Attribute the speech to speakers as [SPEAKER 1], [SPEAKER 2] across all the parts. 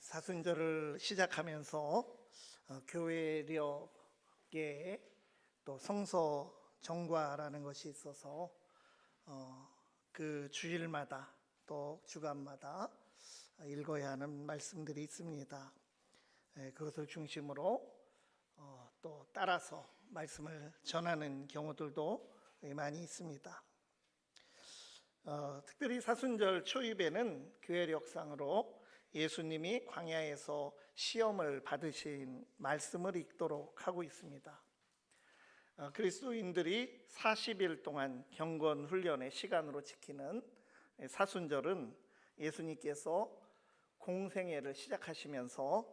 [SPEAKER 1] 사순절을 시작하면서 교회력에 또 성서 정과라는 것이 있어서 그 주일마다 또 주간마다 읽어야 하는 말씀들이 있습니다. 그것을 중심으로 또 따라서 말씀을 전하는 경우들도 많이 있습니다. 특별히 사순절 초입에는 교회력상으로 예수님이 광야에서 시험을 받으신 말씀을 읽도록 하고 있습니다. 그리스도인들이 40일 동안 경건 훈련의 시간으로 지키는 사순절은 예수님께서 공생애를 시작하시면서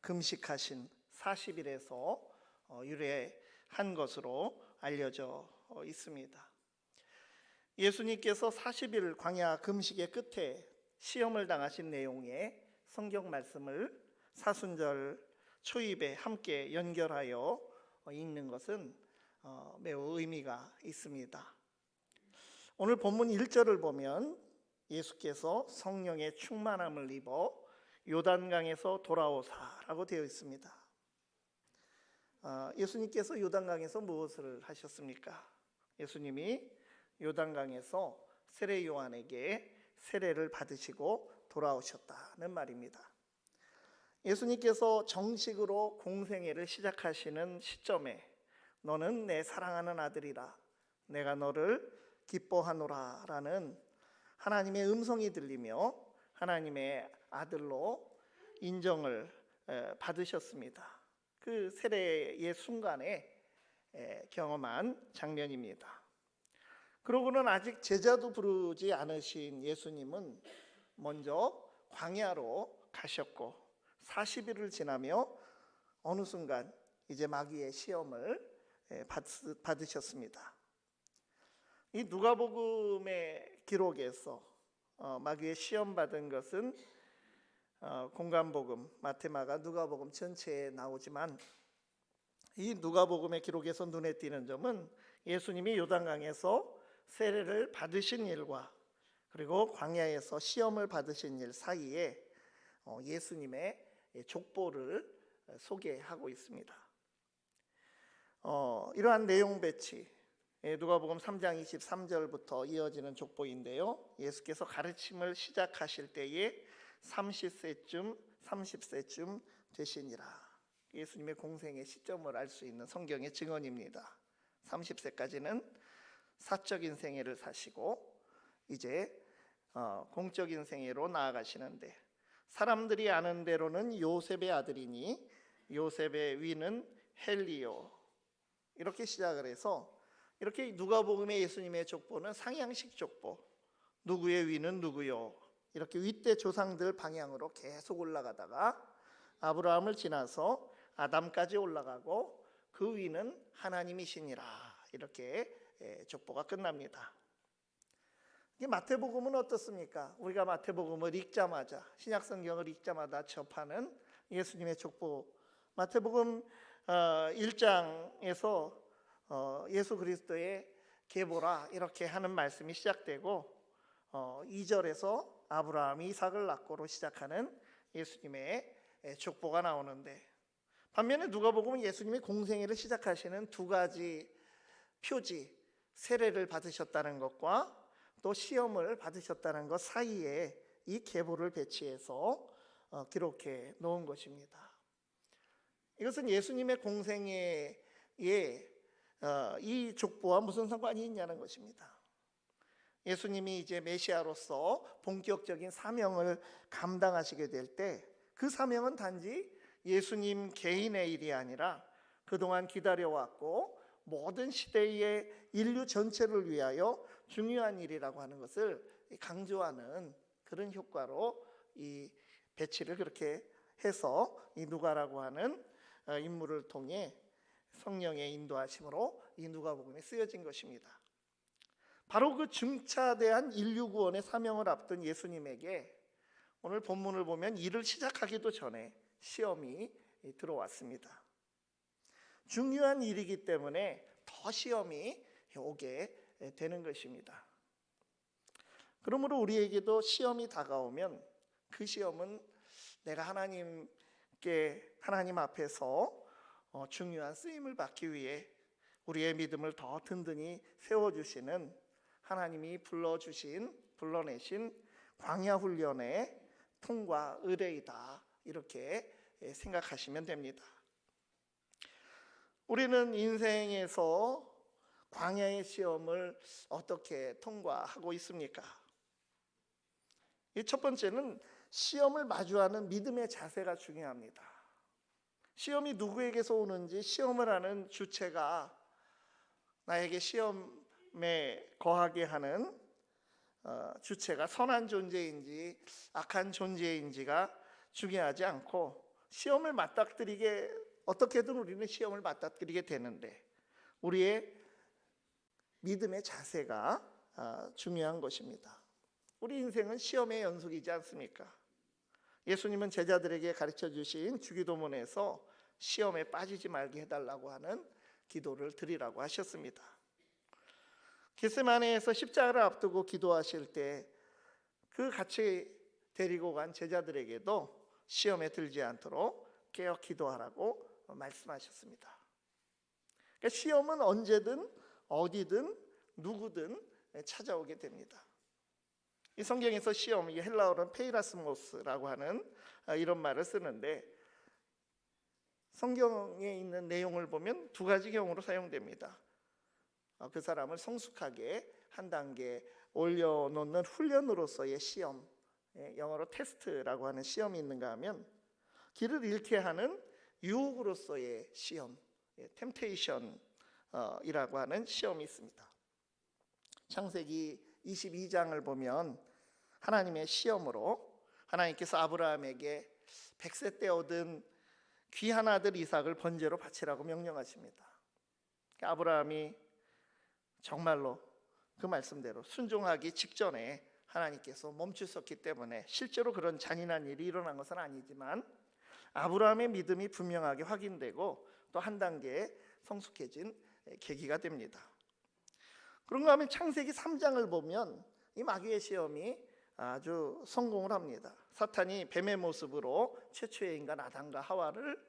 [SPEAKER 1] 금식하신 40일에서 유래한 것으로 알려져 있습니다. 예수님께서 40일 광야 금식의 끝에 시험을 당하신 내용의 성경 말씀을 사순절 초입에 함께 연결하여 읽는 것은 매우 의미가 있습니다. 오늘 본문 1절을 보면 예수께서 성령의 충만함을 입어 요단강에서 돌아오사라고 되어 있습니다. 예수님께서 요단강에서 무엇을 하셨습니까? 예수님이 요단강에서 세례 요한에게 세례를 받으시고 돌아오셨다는 말입니다. 예수님께서 정식으로 공생애를 시작하시는 시점에 너는 내 사랑하는 아들이라 내가 너를 기뻐하노라 라는 하나님의 음성이 들리며 하나님의 아들로 인정을 받으셨습니다. 그 세례의 순간에 경험한 장면입니다. 그러고는 아직 제자도 부르지 않으신 예수님은 먼저 광야로 가셨고 40일을 지나며 어느 순간 이제 마귀의 시험을 받으셨습니다. 이 누가복음의 기록에서 마귀의 시험 받은 것은 공관복음, 마태마가, 누가복음 전체에 나오지만 이 누가복음의 기록에서 눈에 띄는 점은 예수님이 요단강에서 세례를 받으신 일과 그리고 광야에서 시험을 받으신 일 사이에 예수님의 족보를 소개하고 있습니다. 이러한 내용 배치, 누가복음 3장 23절부터 이어지는 족보인데요. 예수께서 가르침을 시작하실 때에 30세쯤 되시니라. 예수님의 공생의 시점을 알 수 있는 성경의 증언입니다. 30세까지는 사적인 생애를 사시고 이제 공적인 생애로 나아가시는데 사람들이 아는 대로는 요셉의 아들이니 요셉의 위는 헬리오 이렇게 시작을 해서 이렇게 누가복음의 예수님의 족보는 상향식 족보, 누구의 위는 누구요 이렇게 윗대 조상들 방향으로 계속 올라가다가 아브라함을 지나서 아담까지 올라가고 그 위는 하나님이시니라 이렇게 족보가 끝납니다. 마태복음은 어떻습니까? 우리가 마태복음을 읽자마자 신약성경을 읽자마자 접하는 예수님의 족보, 마태복음 1장에서 예수 그리스도의 계보라 이렇게 하는 말씀이 시작되고 2절에서 아브라함이 이삭을 낳고로 시작하는 예수님의 족보가 나오는데 반면에 누가복음은 예수님이 공생애를 시작하시는 두 가지 표지, 세례를 받으셨다는 것과 또 시험을 받으셨다는 것 사이에 이 계보를 배치해서 기록해 놓은 것입니다. 이것은 예수님의 공생애에 이 족보와 무슨 상관이 있냐는 것입니다. 예수님이 이제 메시아로서 본격적인 사명을 감당하시게 될 때 그 사명은 단지 예수님 개인의 일이 아니라 그동안 기다려왔고 모든 시대의 인류 전체를 위하여 중요한 일이라고 하는 것을 강조하는 그런 효과로 이 배치를 그렇게 해서 이 누가라고 하는 인물을 통해 성령의 인도하심으로 이 누가복음에 쓰여진 것입니다. 바로 그 중차대한 인류 구원의 사명을 앞둔 예수님에게 오늘 본문을 보면 일을 시작하기도 전에 시험이 들어왔습니다. 중요한 일이기 때문에 더 시험이 오게 되는 것입니다. 그러므로 우리에게도 시험이 다가오면 그 시험은 내가 하나님 앞에서 중요한 쓰임을 받기 위해 우리의 믿음을 더 든든히 세워주시는 하나님이 불러내신 광야 훈련의 통과 의뢰이다, 이렇게 생각하시면 됩니다. 우리는 인생에서 광야의 시험을 어떻게 통과하고 있습니까? 첫 번째는 시험을 마주하는 믿음의 자세가 중요합니다. 시험이 누구에게서 오는지, 시험을 하는 주체가 나에게 시험에 거하게 하는 주체가 선한 존재인지 악한 존재인지가 중요하지 않고, 시험을 맞닥뜨리게, 어떻게든 우리는 시험을 맞닥뜨리게 되는데 우리의 믿음의 자세가 중요한 것입니다. 우리 인생은 시험의 연속이지 않습니까? 예수님은 제자들에게 가르쳐 주신 주기도문에서 시험에 빠지지 말게 해달라고 하는 기도를 드리라고 하셨습니다. 겟세마네에서 십자가를 앞두고 기도하실 때 그 같이 데리고 간 제자들에게도 시험에 들지 않도록 깨어 기도하라고 말씀하셨습니다. 그러니까 시험은 언제든 어디든 누구든 찾아오게 됩니다. 이 성경에서 시험, 이 헬라어로는 페이라스모스라고 하는 이런 말을 쓰는데, 성경에 있는 내용을 보면 두 가지 경우로 사용됩니다. 그 사람을 성숙하게 한 단계 올려놓는 훈련으로서의 시험, 영어로 테스트라고 하는 시험이 있는가 하면, 길을 잃게 하는 유혹으로서의 시험, 템테이션이라고 하는 시험이 있습니다. 창세기 22장을 보면 하나님의 시험으로 하나님께서 아브라함에게 100세 때 얻은 귀한 아들 이삭을 번제로 바치라고 명령하십니다. 아브라함이 정말로 그 말씀대로 순종하기 직전에 하나님께서 멈추셨기 때문에 실제로 그런 잔인한 일이 일어난 것은 아니지만 아브라함의 믿음이 분명하게 확인되고 또 한 단계 성숙해진 계기가 됩니다. 그런가 하면 창세기 3장을 보면 이 마귀의 시험이 아주 성공을 합니다. 사탄이 뱀의 모습으로 최초의 인간 아담과 하와를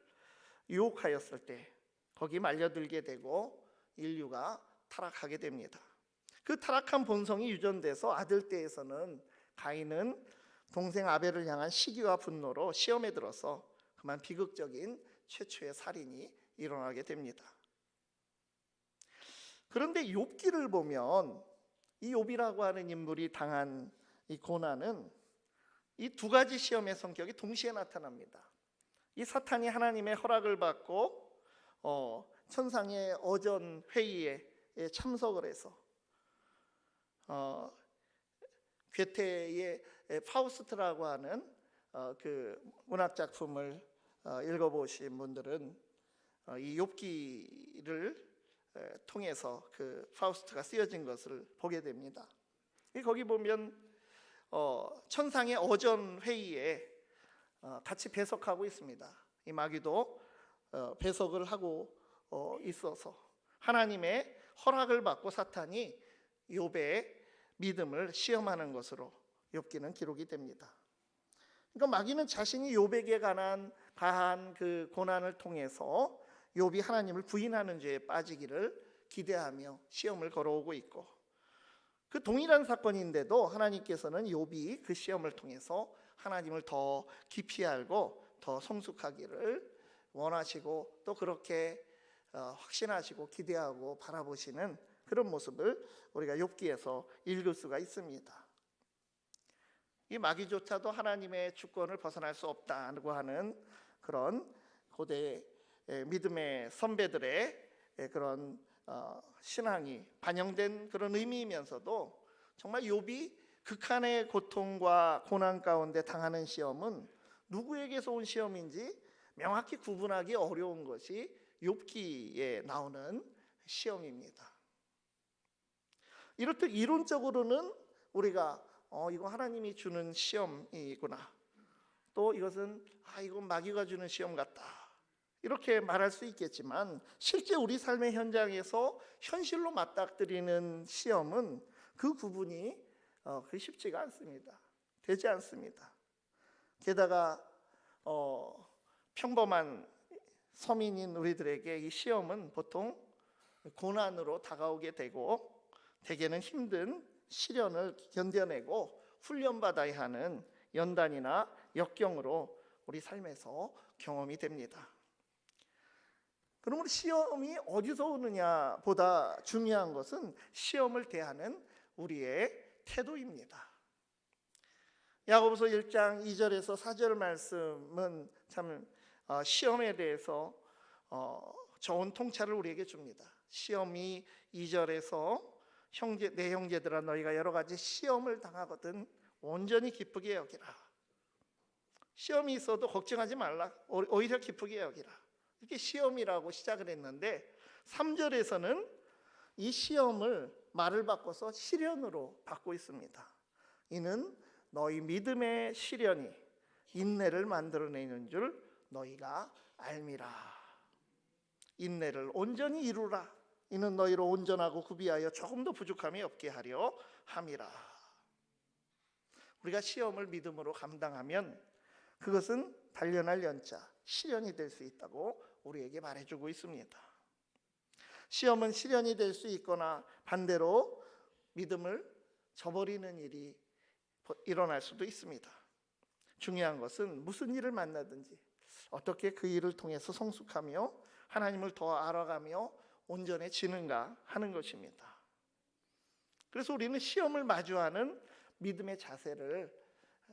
[SPEAKER 1] 유혹하였을 때 거기 말려들게 되고 인류가 타락하게 됩니다. 그 타락한 본성이 유전돼서 아들 때에서는 가인은 동생 아벨을 향한 시기와 분노로 시험에 들어서 그만 비극적인 최초의 살인이 일어나게 됩니다. 그런데 욥기를 보면 이 욥이라고 하는 인물이 당한 이 고난은 이 두 가지 시험의 성격이 동시에 나타납니다. 이 사탄이 하나님의 허락을 받고 천상의 어전 회의에 참석을 해서 괴테의 파우스트라고 하는 그 문학 작품을 읽어보신 분들은 이 욥기를 통해서 그 파우스트가 쓰여진 것을 보게 됩니다. 거기 보면 천상의 어전 회의에 같이 배석하고 있습니다. 이 마귀도 배석을 하고 있어서 하나님의 허락을 받고 사탄이 욥의 믿음을 시험하는 것으로 욥기는 기록이 됩니다. 그러니까 마귀는 자신이 욥에게 가한 그 고난을 통해서 욥이 하나님을 부인하는 죄에 빠지기를 기대하며 시험을 걸어오고 있고, 그 동일한 사건인데도 하나님께서는 욥이 그 시험을 통해서 하나님을 더 깊이 알고 더 성숙하기를 원하시고 또 그렇게 확신하시고 기대하고 바라보시는 그런 모습을 우리가 욥기에서 읽을 수가 있습니다. 이 마귀조차도 하나님의 주권을 벗어날 수 없다고 하는 그런 고대 믿음의 선배들의 그런 신앙이 반영된 그런 의미이면서도 정말 욥이 극한의 고통과 고난 가운데 당하는 시험은 누구에게서 온 시험인지 명확히 구분하기 어려운 것이 욥기에 나오는 시험입니다. 이렇듯 이론적으로는 우리가 이거 하나님이 주는 시험이구나, 또 이것은 이건 마귀가 주는 시험 같다, 이렇게 말할 수 있겠지만 실제 우리 삶의 현장에서 현실로 맞닥뜨리는 시험은 그 구분이 쉽지가 않습니다. 되지 않습니다. 게다가 평범한 서민인 우리들에게 이 시험은 보통 고난으로 다가오게 되고 대개는 힘든 시련을 견뎌내고 훈련받아야 하는 연단이나 역경으로 우리 삶에서 경험이 됩니다. 그러므로 시험이 어디서 오느냐 보다 중요한 것은 시험을 대하는 우리의 태도입니다. 야고보서 1장 2절에서 4절 말씀은 참 시험에 대해서 좋은 통찰을 우리에게 줍니다. 시험이 2절에서 내 형제들아 너희가 여러 가지 시험을 당하거든 온전히 기쁘게 여기라. 시험이 있어도 걱정하지 말라. 오히려 기쁘게 여기라. 이렇게 시험이라고 시작을 했는데 3절에서는 이 시험을 말을 바꿔서 시련으로 바꾸고 있습니다. 이는 너희 믿음의 시련이 인내를 만들어내는 줄 너희가 알미라. 인내를 온전히 이루라. 이는 너희로 온전하고 구비하여 조금도 부족함이 없게 하려 함이라. 우리가 시험을 믿음으로 감당하면 그것은 단련할 연자, 시련이 될 수 있다고 우리에게 말해주고 있습니다. 시험은 시련이 될 수 있거나 반대로 믿음을 저버리는 일이 일어날 수도 있습니다. 중요한 것은 무슨 일을 만나든지 어떻게 그 일을 통해서 성숙하며 하나님을 더 알아가며 온전해지는가 하는 것입니다. 그래서 우리는 시험을 마주하는 믿음의 자세를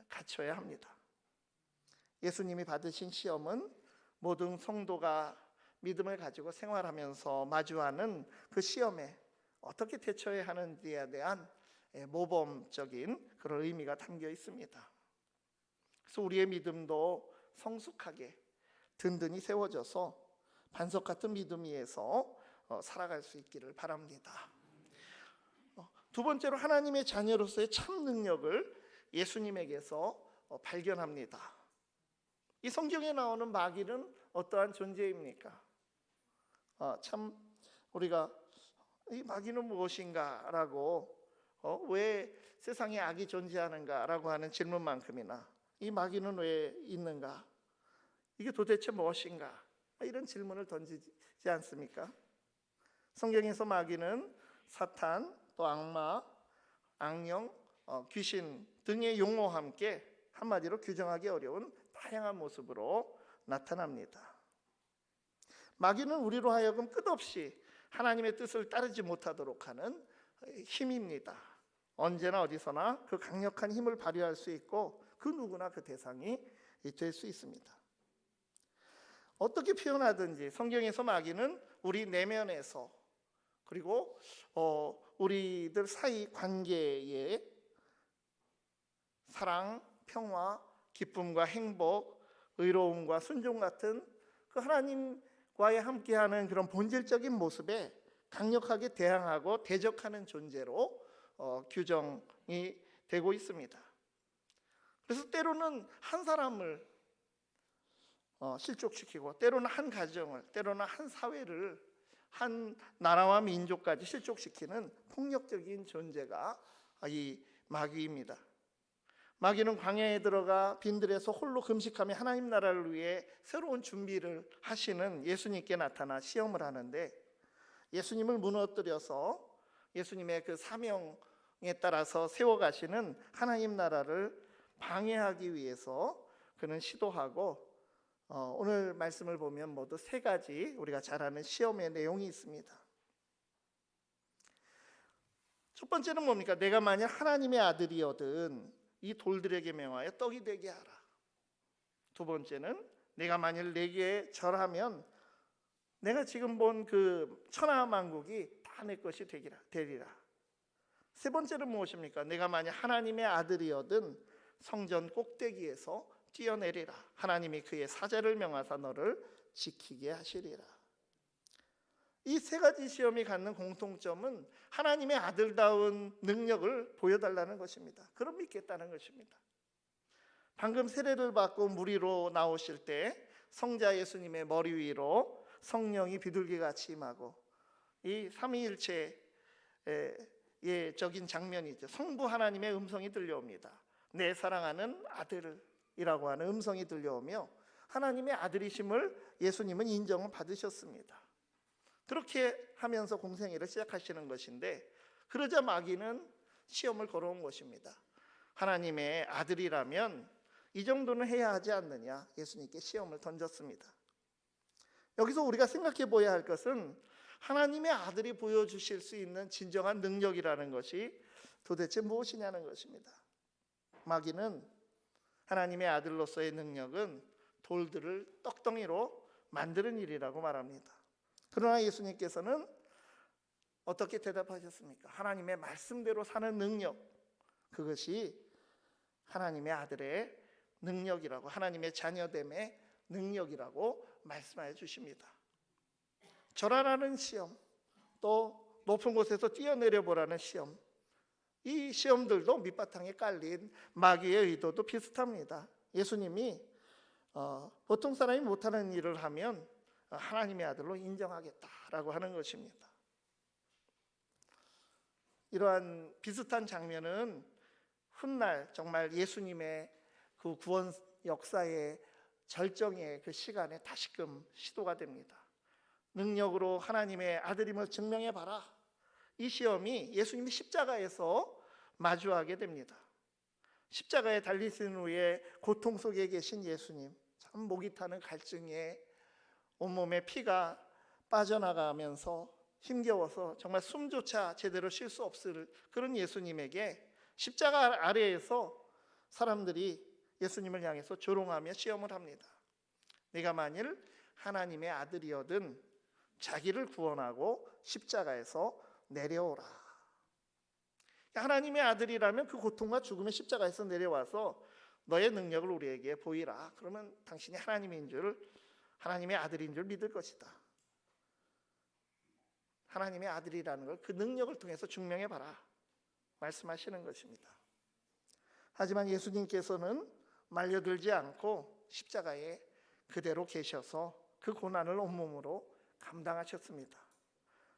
[SPEAKER 1] 갖춰야 합니다. 예수님이 받으신 시험은 모든 성도가 믿음을 가지고 생활하면서 마주하는 그 시험에 어떻게 대처해야 하는지에 대한 모범적인 그런 의미가 담겨 있습니다. 그래서 우리의 믿음도 성숙하게 든든히 세워져서 반석 같은 믿음 위에서 살아갈 수 있기를 바랍니다. 두 번째로 하나님의 자녀로서의 참 능력을 예수님에게서 발견합니다. 이 성경에 나오는 마귀는 어떠한 존재입니까? 참 우리가 이 마귀는 무엇인가라고 왜 세상에 악이 존재하는가라고 하는 질문만큼이나 이 마귀는 왜 있는가? 이게 도대체 무엇인가? 이런 질문을 던지지 않습니까? 성경에서 마귀는 사탄, 또 악마, 악령, 귀신 등의 용어와 함께 한마디로 규정하기 어려운 다양한 모습으로 나타납니다. 마귀는 우리로 하여금 끝없이 하나님의 뜻을 따르지 못하도록 하는 힘입니다. 언제나 어디서나 그 강력한 힘을 발휘할 수 있고 그 누구나 그 대상이 될 수 있습니다. 어떻게 표현하든지 성경에서 마귀는 우리 내면에서 그리고 우리들 사이 관계에 사랑, 평화, 기쁨과 행복, 의로움과 순종 같은 그 하나님과의 함께하는 그런 본질적인 모습에 강력하게 대항하고 대적하는 존재로 규정이 되고 있습니다. 그래서 때로는 한 사람을 실족시키고 때로는 한 가정을, 때로는 한 사회를, 한 나라와 민족까지 실족시키는 폭력적인 존재가 이 마귀입니다. 마귀는 광야에 들어가 빈들에서 홀로 금식하며 하나님 나라를 위해 새로운 준비를 하시는 예수님께 나타나 시험을 하는데 예수님을 무너뜨려서 예수님의 그 사명에 따라서 세워가시는 하나님 나라를 방해하기 위해서 그는 시도하고 오늘 말씀을 보면 모두 세 가지 우리가 잘 아는 시험의 내용이 있습니다. 첫 번째는 뭡니까? 내가 만약 하나님의 아들이거든 이 돌들에게 명하여 떡이 되게 하라. 두 번째는 내가 만일 내게 절하면 내가 지금 본 그 천하만국이 다 내 것이 되리라. 세 번째는 무엇입니까? 내가 만약 하나님의 아들이거든 성전 꼭대기에서 뛰어내리라. 하나님이 그의 사자를 명하사 너를 지키게 하시리라. 이 세 가지 시험이 갖는 공통점은 하나님의 아들다운 능력을 보여달라는 것입니다. 그럼 믿겠다는 것입니다. 방금 세례를 받고 물 위로 나오실 때 성자 예수님의 머리 위로 성령이 비둘기같이 임하고 이 삼위일체의 적인 장면이죠. 성부 하나님의 음성이 들려옵니다. 내 사랑하는 아들이라고 하는 음성이 들려오며 하나님의 아들이심을 예수님은 인정을 받으셨습니다. 그렇게 하면서 공생애를 시작하시는 것인데, 그러자 마귀는 시험을 걸어온 것입니다. 하나님의 아들이라면 이 정도는 해야 하지 않느냐, 예수님께 시험을 던졌습니다. 여기서 우리가 생각해 보아야 할 것은 하나님의 아들이 보여주실 수 있는 진정한 능력이라는 것이 도대체 무엇이냐는 것입니다. 마귀는 하나님의 아들로서의 능력은 돌들을 떡덩이로 만드는 일이라고 말합니다. 그러나 예수님께서는 어떻게 대답하셨습니까? 하나님의 말씀대로 사는 능력, 그것이 하나님의 아들의 능력이라고, 하나님의 자녀됨의 능력이라고 말씀하여 주십니다. 절하라는 시험, 또 높은 곳에서 뛰어내려 보라는 시험, 이 시험들도 밑바탕에 깔린 마귀의 의도도 비슷합니다. 예수님이 보통 사람이 못하는 일을 하면 하나님의 아들로 인정하겠다라고 하는 것입니다. 이러한 비슷한 장면은 훗날 정말 예수님의 그 구원 역사의 절정의 그 시간에 다시금 시도가 됩니다. 능력으로 하나님의 아들임을 증명해 봐라. 이 시험이 예수님이 십자가에서 마주하게 됩니다. 십자가에 달리신 후에 고통 속에 계신 예수님, 참 목이 타는 갈증에 온몸에 피가 빠져나가면서 힘겨워서 정말 숨조차 제대로 쉴 수 없을 그런 예수님에게 십자가 아래에서 사람들이 예수님을 향해서 조롱하며 시험을 합니다. 네가 만일 하나님의 아들이거든 자기를 구원하고 십자가에서 내려오라. 하나님의 아들이라면 그 고통과 죽음의 십자가에서 내려와서 너의 능력을 우리에게 보이라. 그러면 당신이 하나님의 아들인 줄 믿을 것이다. 하나님의 아들이라는 걸 그 능력을 통해서 증명해 봐라 말씀하시는 것입니다. 하지만 예수님께서는 말려들지 않고 십자가에 그대로 계셔서 그 고난을 온몸으로 감당하셨습니다.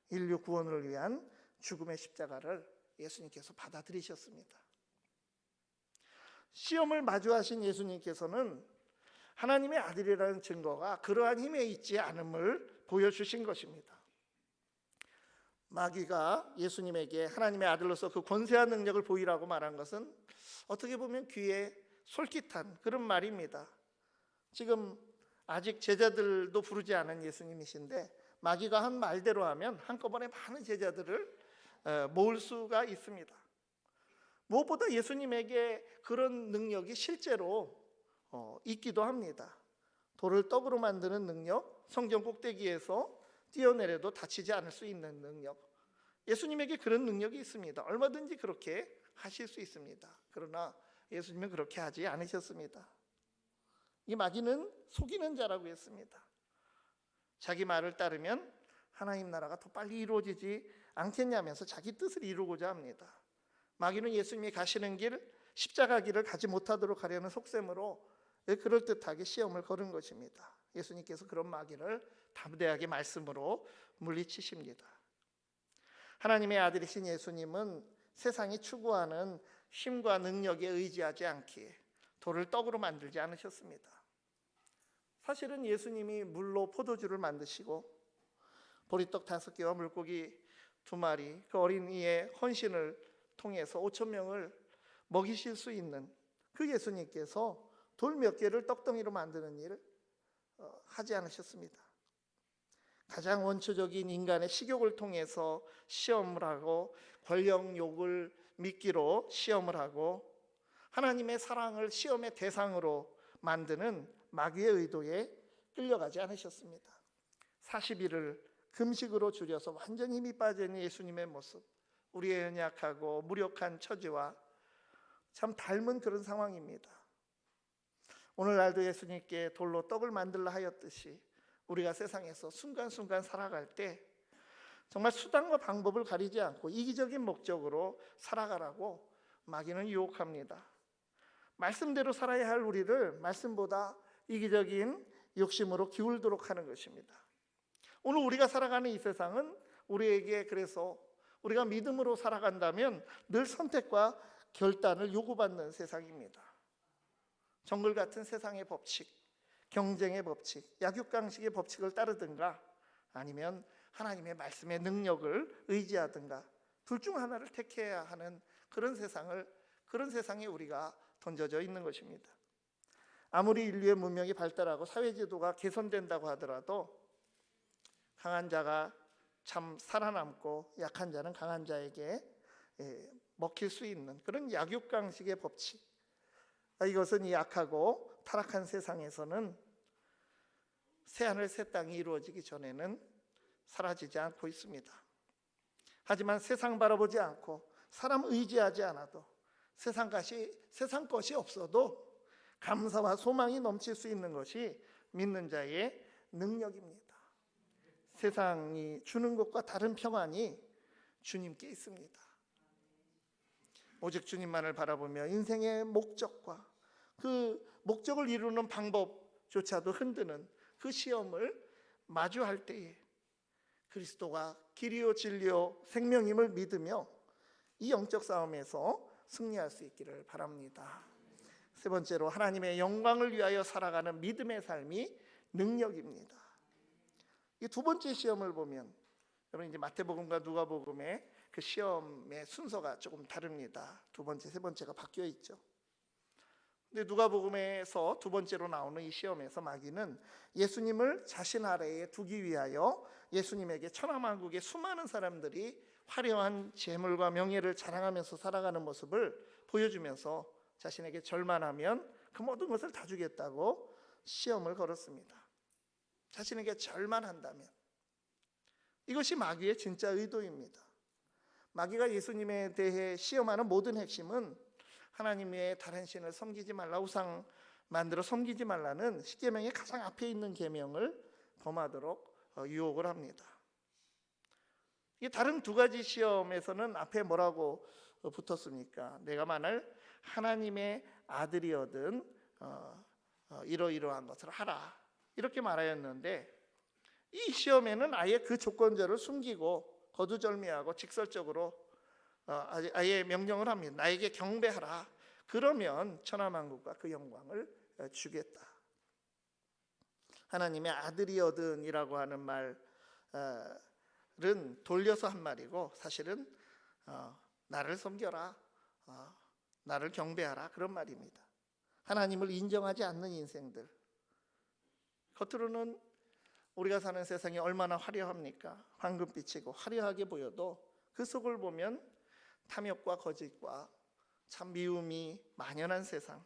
[SPEAKER 1] 인류 구원을 위한 죽음의 십자가를 예수님께서 받아들이셨습니다. 시험을 마주하신 예수님께서는 하나님의 아들이라는 증거가 그러한 힘에 있지 않음을 보여주신 것입니다. 마귀가 예수님에게 하나님의 아들로서 그 권세한 능력을 보이라고 말한 것은 어떻게 보면 귀에 솔깃한 그런 말입니다. 지금 아직 제자들도 부르지 않은 예수님이신데 마귀가 한 말대로 하면 한꺼번에 많은 제자들을 모을 수가 있습니다. 무엇보다 예수님에게 그런 능력이 실제로 있기도 합니다. 돌을 떡으로 만드는 능력, 성전 꼭대기에서 뛰어내려도 다치지 않을 수 있는 능력, 예수님에게 그런 능력이 있습니다. 얼마든지 그렇게 하실 수 있습니다. 그러나 예수님은 그렇게 하지 않으셨습니다. 이 마귀는 속이는 자라고 했습니다. 자기 말을 따르면 하나님 나라가 더 빨리 이루어지지 않겠냐면서 자기 뜻을 이루고자 합니다. 마귀는 예수님이 가시는 길, 십자가 길을 가지 못하도록 하려는 속셈으로 그럴듯하게 시험을 걸은 것입니다. 예수님께서 그런 마귀를 담대하게 말씀으로 물리치십니다. 하나님의 아들이신 예수님은 세상이 추구하는 힘과 능력에 의지하지 않기에 돌을 떡으로 만들지 않으셨습니다. 사실은 예수님이 물로 포도주를 만드시고 보리떡 5개와 물고기 2마리, 그 어린이의 헌신을 통해서 5,000명을 먹이실 수 있는 그 예수님께서 돌 몇 개를 떡덩이로 만드는 일을 하지 않으셨습니다. 가장 원초적인 인간의 식욕을 통해서 시험을 하고 권력욕을 미끼로 시험을 하고 하나님의 사랑을 시험의 대상으로 만드는 마귀의 의도에 끌려가지 않으셨습니다. 40일을 금식으로 줄여서 완전히 힘이 빠진 예수님의 모습, 우리의 연약하고 무력한 처지와 참 닮은 그런 상황입니다. 오늘날도 예수님께 돌로 떡을 만들라 하였듯이 우리가 세상에서 순간순간 살아갈 때 정말 수단과 방법을 가리지 않고 이기적인 목적으로 살아가라고 마귀는 유혹합니다. 말씀대로 살아야 할 우리를 말씀보다 이기적인 욕심으로 기울도록 하는 것입니다. 오늘 우리가 살아가는 이 세상은 우리에게 그래서 우리가 믿음으로 살아간다면 늘 선택과 결단을 요구받는 세상입니다. 정글 같은 세상의 법칙, 경쟁의 법칙, 약육강식의 법칙을 따르든가 아니면 하나님의 말씀의 능력을 의지하든가 둘 중 하나를 택해야 하는 그런 세상에 우리가 던져져 있는 것입니다. 아무리 인류의 문명이 발달하고 사회제도가 개선된다고 하더라도 강한 자가 참 살아남고 약한 자는 강한 자에게 먹힐 수 있는 그런 약육강식의 법칙, 이것은 이 약하고 타락한 세상에서는 새하늘 새 땅이 이루어지기 전에는 사라지지 않고 있습니다. 하지만 세상 바라보지 않고 사람 의지하지 않아도 세상 것이 없어도 감사와 소망이 넘칠 수 있는 것이 믿는 자의 능력입니다. 세상이 주는 것과 다른 평안이 주님께 있습니다. 오직 주님만을 바라보며 인생의 목적과 그 목적을 이루는 방법조차도 흔드는 그 시험을 마주할 때에 그리스도가 길이요 진리요 생명임을 믿으며 이 영적 싸움에서 승리할 수 있기를 바랍니다. 세 번째로 하나님의 영광을 위하여 살아가는 믿음의 삶이 능력입니다. 이 두 번째 시험을 보면 여러분 이제 마태복음과 누가복음의 그 시험의 순서가 조금 다릅니다. 두 번째, 세 번째가 바뀌어 있죠. 근데 누가복음에서 두 번째로 나오는 이 시험에서 마귀는 예수님을 자신 아래에 두기 위하여 예수님에게 천하만국의 수많은 사람들이 화려한 재물과 명예를 자랑하면서 살아가는 모습을 보여주면서 자신에게 절만하면 그 모든 것을 다 주겠다고 시험을 걸었습니다. 자신에게 절만한다면. 이것이 마귀의 진짜 의도입니다. 마귀가 예수님에 대해 시험하는 모든 핵심은 하나님의 다른 신을 섬기지 말라, 우상 만들어 섬기지 말라는 십계명의 가장 앞에 있는 계명을 범하도록 유혹을 합니다. 이 다른 두 가지 시험에서는 앞에 뭐라고 붙었습니까? 내가 만일 하나님의 아들이거든 이러이러한 것을 하라, 이렇게 말하였는데 이 시험에는 아예 그 조건절을 숨기고 거두절미하고 직설적으로 아예 명령을 합니다. 나에게 경배하라. 그러면 천하만국과 그 영광을 주겠다. 하나님의 아들이거든이라고 하는 말은 돌려서 한 말이고 사실은 나를 섬겨라, 나를 경배하라, 그런 말입니다. 하나님을 인정하지 않는 인생들, 겉으로는 우리가 사는 세상이 얼마나 화려합니까? 황금빛이고 화려하게 보여도 그 속을 보면 탐욕과 거짓과 참 미움이 만연한 세상,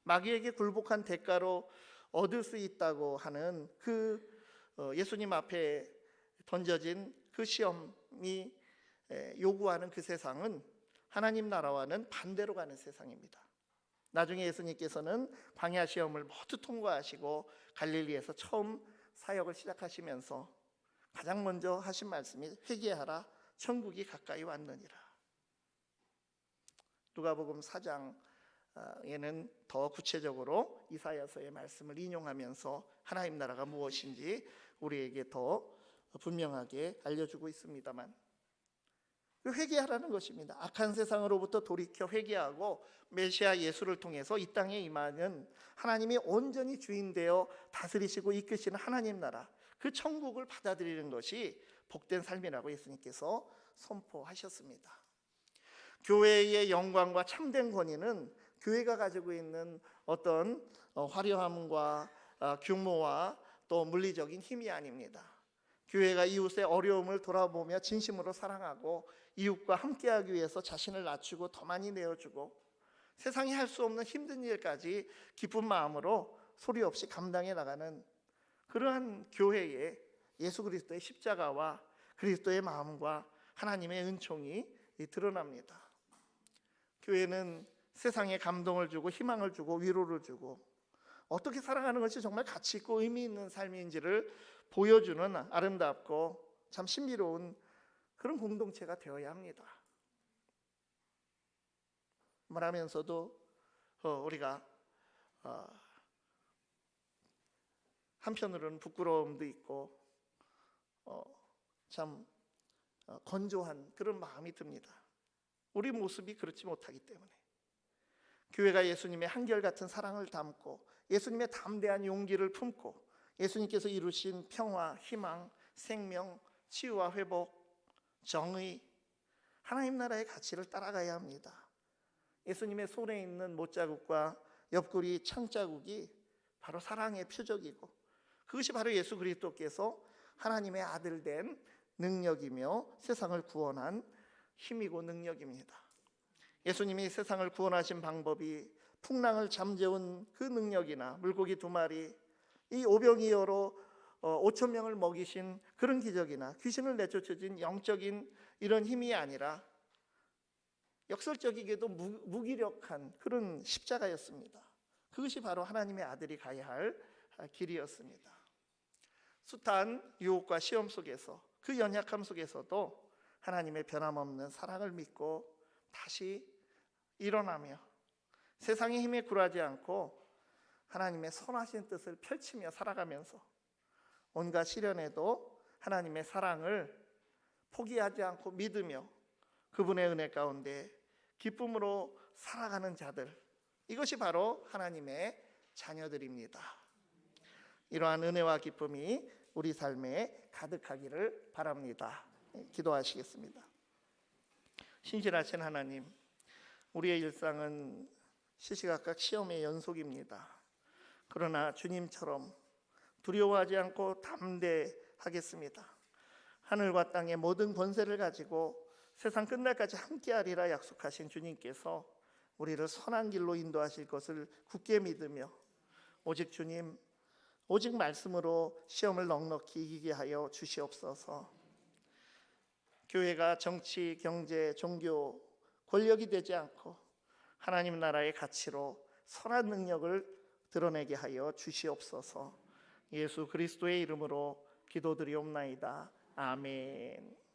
[SPEAKER 1] 마귀에게 굴복한 대가로 얻을 수 있다고 하는 그 예수님 앞에 던져진 그 시험이 요구하는 그 세상은 하나님 나라와는 반대로 가는 세상입니다. 나중에 예수님께서는 광야 시험을 모두 통과하시고 갈릴리에서 처음 사역을 시작하시면서 가장 먼저 하신 말씀이 회개하라, 천국이 가까이 왔느니라. 누가복음 4장에는 더 구체적으로 이사야서의 말씀을 인용하면서 하나님 나라가 무엇인지 우리에게 더 분명하게 알려주고 있습니다만, 회개하라는 것입니다. 악한 세상으로부터 돌이켜 회개하고 메시아 예수를 통해서 이 땅에 임하는 하나님이 온전히 주인 되어 다스리시고 이끄시는 하나님 나라, 그 천국을 받아들이는 것이 복된 삶이라고 예수님께서 선포하셨습니다. 교회의 영광과 참된 권위는 교회가 가지고 있는 어떤 화려함과 규모와 또 물리적인 힘이 아닙니다. 교회가 이웃의 어려움을 돌아보며 진심으로 사랑하고 이웃과 함께하기 위해서 자신을 낮추고 더 많이 내어주고 세상이 할 수 없는 힘든 일까지 기쁜 마음으로 소리 없이 감당해 나가는 그러한 교회에 예수 그리스도의 십자가와 그리스도의 마음과 하나님의 은총이 드러납니다. 교회는 세상에 감동을 주고 희망을 주고 위로를 주고 어떻게 살아가는 것이 정말 가치 있고 의미 있는 삶인지를 보여주는 아름답고 참 신비로운 그런 공동체가 되어야 합니다. 말하면서도 우리가 한편으로는 부끄러움도 있고 참 건조한 그런 마음이 듭니다. 우리 모습이 그렇지 못하기 때문에. 교회가 예수님의 한결같은 사랑을 담고 예수님의 담대한 용기를 품고 예수님께서 이루신 평화, 희망, 생명, 치유와 회복, 정의, 하나님 나라의 가치를 따라가야 합니다. 예수님의 손에 있는 못자국과 옆구리 창자국이 바로 사랑의 표적이고 그것이 바로 예수 그리스도께서 하나님의 아들 된 능력이며 세상을 구원한 힘이고 능력입니다. 예수님이 세상을 구원하신 방법이 풍랑을 잠재운 그 능력이나 물고기 2마리, 이 오병이어로 5천 명을 먹이신 그런 기적이나 귀신을 내쫓으신 영적인 이런 힘이 아니라 역설적이게도 무기력한 그런 십자가였습니다. 그것이 바로 하나님의 아들이 가야 할 길이었습니다. 숱한 유혹과 시험 속에서 그 연약함 속에서도 하나님의 변함없는 사랑을 믿고 다시 일어나며 세상의 힘에 굴하지 않고 하나님의 선하신 뜻을 펼치며 살아가면서 온갖 시련에도 하나님의 사랑을 포기하지 않고 믿으며 그분의 은혜 가운데 기쁨으로 살아가는 자들, 이것이 바로 하나님의 자녀들입니다. 이러한 은혜와 기쁨이 우리 삶에 가득하기를 바랍니다. 기도하시겠습니다. 신실하신 하나님, 우리의 일상은 시시각각 시험의 연속입니다. 그러나 주님처럼 두려워하지 않고 담대하겠습니다. 하늘과 땅의 모든 권세를 가지고 세상 끝날까지 함께하리라 약속하신 주님께서 우리를 선한 길로 인도하실 것을 굳게 믿으며 오직 주님, 오직 말씀으로 시험을 넉넉히 이기게 하여 주시옵소서. 교회가 정치, 경제, 종교, 권력이 되지 않고 하나님 나라의 가치로 선한 능력을 드러내게 하여 주시옵소서. 예수 그리스도의 이름으로 기도드리옵나이다. 아멘.